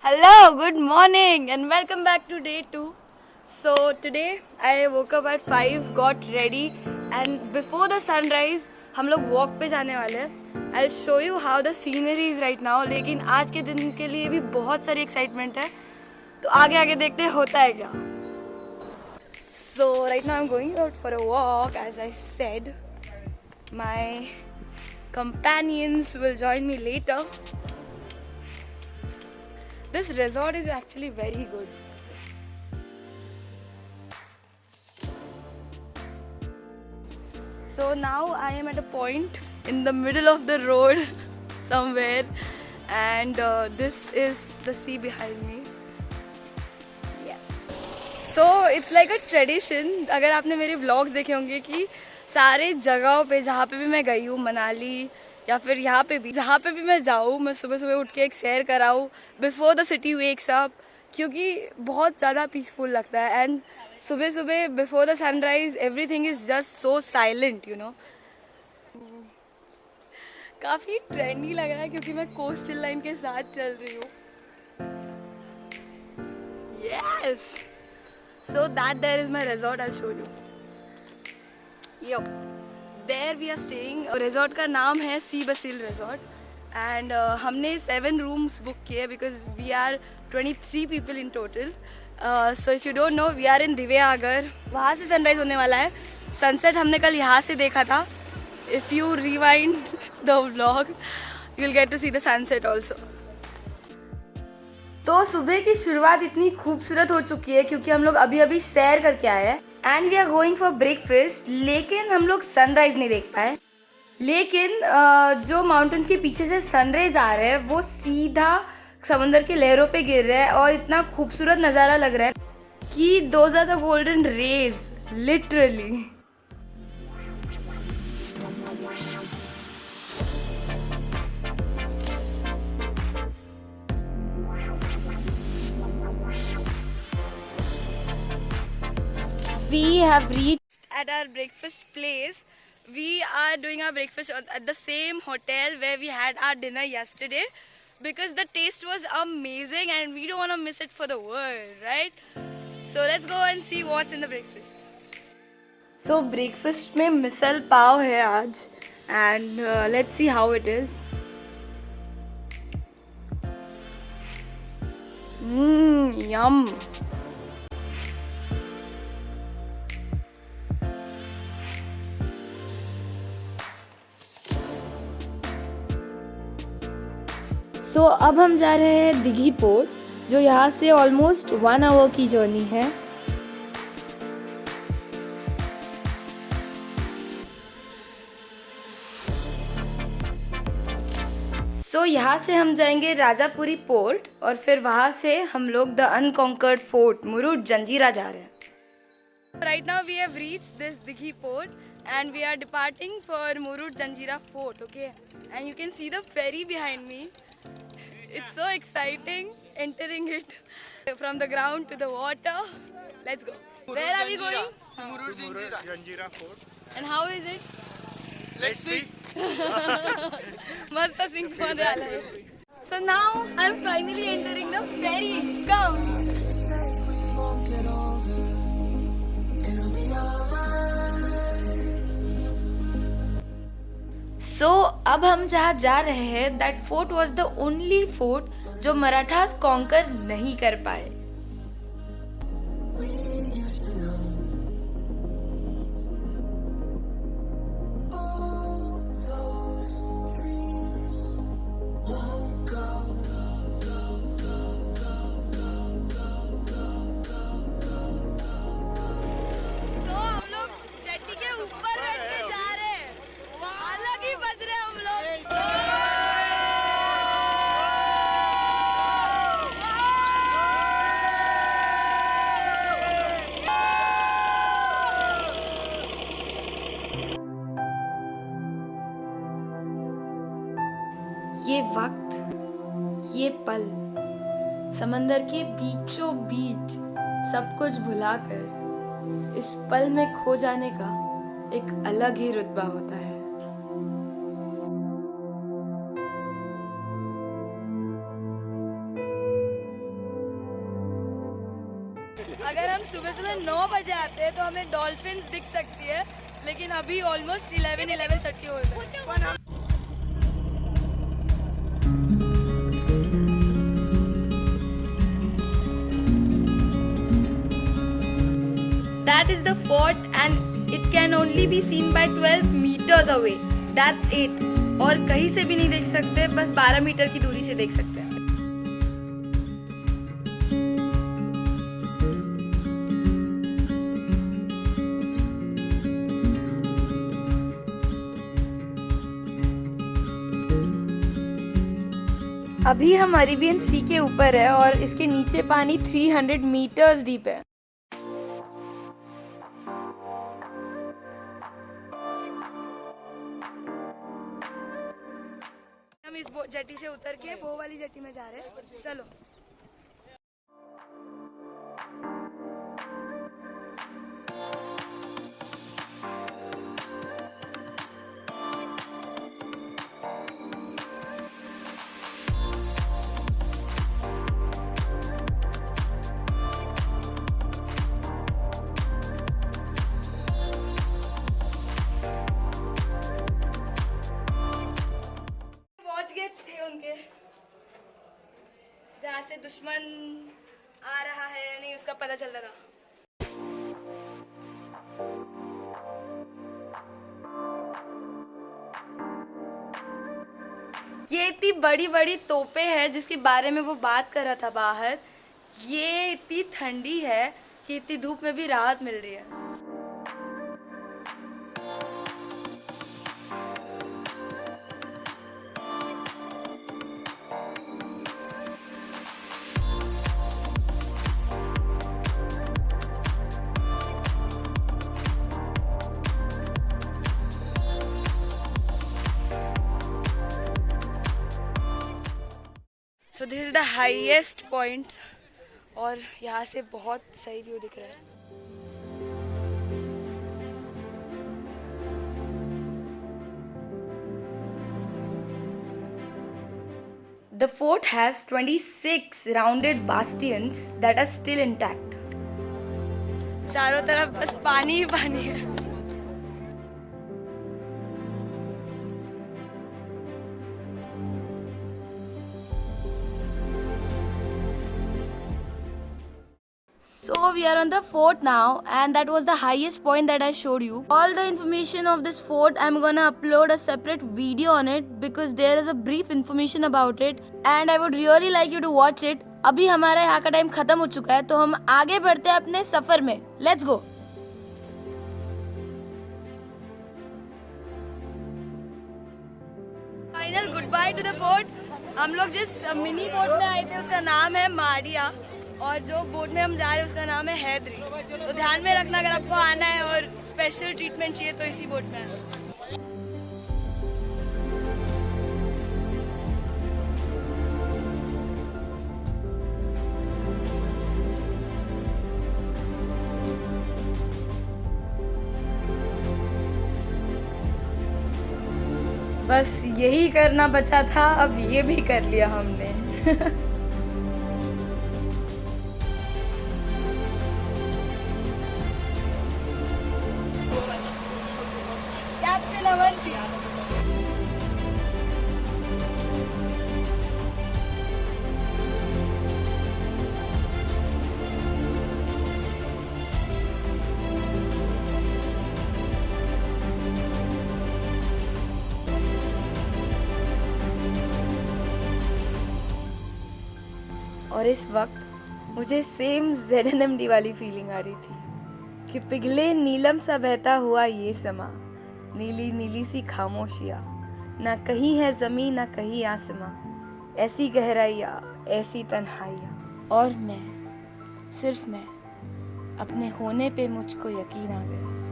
Hello, good morning, and welcome back to day 2. So, today I woke up at 5, got ready, and before the sunrise, हम लोग walk पे जाने वाले हैं. I'll show you how the scenery is right now. लेकिन आज के दिन के लिए भी बहुत सारी excitement है. तो आगे आगे देखते हैं होता है क्या. So, right now I'm going out for a walk, as I said. My companions will join me later. This resort is actually very good. So now I am at a point in the middle of the road somewhere, and this is the sea behind me. Yes. So it's like a tradition. अगर आपने मेरे vlogs देखे होंगे कि सारे जगहों पे जहाँ पे भी मैं गई हूँ, मनाली या फिर यहाँ पे भी जहाँ पे भी मैं जाऊँ, मैं सुबह सुबह उठ के एक सैर कराऊँ before the city wakes up, क्योंकि बहुत ज़्यादा पीसफुल लगता है. एंड सुबह सुबह before the sunrise everything is just so silent, you know. काफ़ी ट्रेंडी लग रहा है क्योंकि मैं कोस्टल लाइन के साथ चल रही हूँ. Yes. So that there is my resort. I will show you. Yo, there we are staying. Resort का नाम है सी बसील रिजॉर्ट. एंड हमने 7 रूम्स बुक किए because we are 23 people in total. So if you don't know, we are in Diveagar. वहाँ से sunrise होने वाला है. सनसेट हमने कल यहाँ से देखा था. If you rewind the vlog you will get to see the sunset also. तो सुबह की शुरुआत इतनी खूबसूरत हो चुकी है क्योंकि हम लोग अभी अभी सैर करके आए हैं. And we are going for breakfast. लेकिन हम लोग सनराइज नहीं देख पाए. लेकिन जो माउंटेन्स के पीछे से सनराइज आ रहे हैं वो सीधा समंदर की लहरों पे गिर रहा है और इतना खूबसूरत नज़ारा लग रहा है कि those are the golden rays, literally. We have reached at our breakfast place. We are doing our breakfast at the same hotel where we had our dinner yesterday because the taste was amazing and we don't want to miss it for the world, right? So let's go and see what's in the breakfast. So breakfast में मिसल पाव है आज, and let's see how it is. Yum. सो अब हम जा रहे हैं Dighi port, जो यहाँ से ऑलमोस्ट 1 आवर की जर्नी है. सो यहाँ से हम जाएंगे राजापुरी पोर्ट और फिर वहाँ से हम लोग द अनकॉन्कर्ड फोर्ट मुरुड जंजीरा जा रहे हैं. Right now we have reached this Dighi port and we are departing for Murud Janjira fort, okay? And you can see the ferry behind me. It's so exciting entering it from the ground to the water. Let's go. Where are we going? Murud Janjira Fort. And how is it? Let's see. Masta Singh मध्ये आला है. So now I'm finally entering the ferry. Come. सो अब हम जहाँ जा रहे हैं that fort was the only fort जो मराठास कॉन्कर नहीं कर पाए. ये वक्त, ये पल, समंदर के बीचों बीच सब कुछ भुलाकर इस पल में खो जाने का एक अलग ही रुतबा होता है. अगर हम सुबह सुबह 9 बजे आते हैं तो हमें डॉल्फिन्स दिख सकती है, लेकिन अभी ऑलमोस्ट 11:30 हो गए। That is the fort and it can only be seen by 12 meters away. That's it. और कहीं से भी नहीं देख सकते, बस 12 मीटर की दूरी से देख सकते हैं। अभी हम अरेबियन सी के ऊपर है और इसके नीचे पानी 300 मीटर्स डीप है। हम इस जेटी से उतर के वो वाली जेटी में जा रहे हैं, चलो। थे उनके, जहाँ से दुश्मन आ रहा है या नहीं उसका पता चल रहा था। ये इतनी बड़ी बड़ी तोपें हैं जिसके बारे में वो बात कर रहा था बाहर। ये इतनी ठंडी है कि इतनी धूप में भी राहत मिल रही है। So this is the highest point और यहाँ से बहुत सही व्यू दिख रहा है। The fort has 26 rounded bastions that are still intact. चारों तरफ बस पानी ही पानी है। So we are on the fort now, and that was the highest point that I showed you. All the information of this fort I'm gonna upload a separate video on it because there is a brief information about it and I would really like you to watch it. अभी हमारा यहाँ का time खत्म हो चुका है तो हम आगे बढ़ते हैं अपने सफर में। Let's go. Final goodbye to the fort. हम लोग जिस मिनी बोट में आए थे उसका नाम है माडिया और जो बोट में हम जा रहे हैं उसका नाम है हैदरी। तो ध्यान में रखना अगर आपको आना है और स्पेशल ट्रीटमेंट चाहिए तो इसी बोट में आना। बस यही करना बचा था, अब ये भी कर लिया हमने। कैप्टन अवंती। और इस वक्त मुझे सेम ZNMD वाली फीलिंग आ रही थी कि पिघले नीलम सा बहता हुआ ये समा, नीली नीली सी खामोशियाँ, ना कहीं है ज़मीं ना कहीं आसमां, ऐसी गहराइयाँ ऐसी तन्हाइयाँ। और मैं, सिर्फ मैं, अपने होने पे मुझको यकीन आ गया।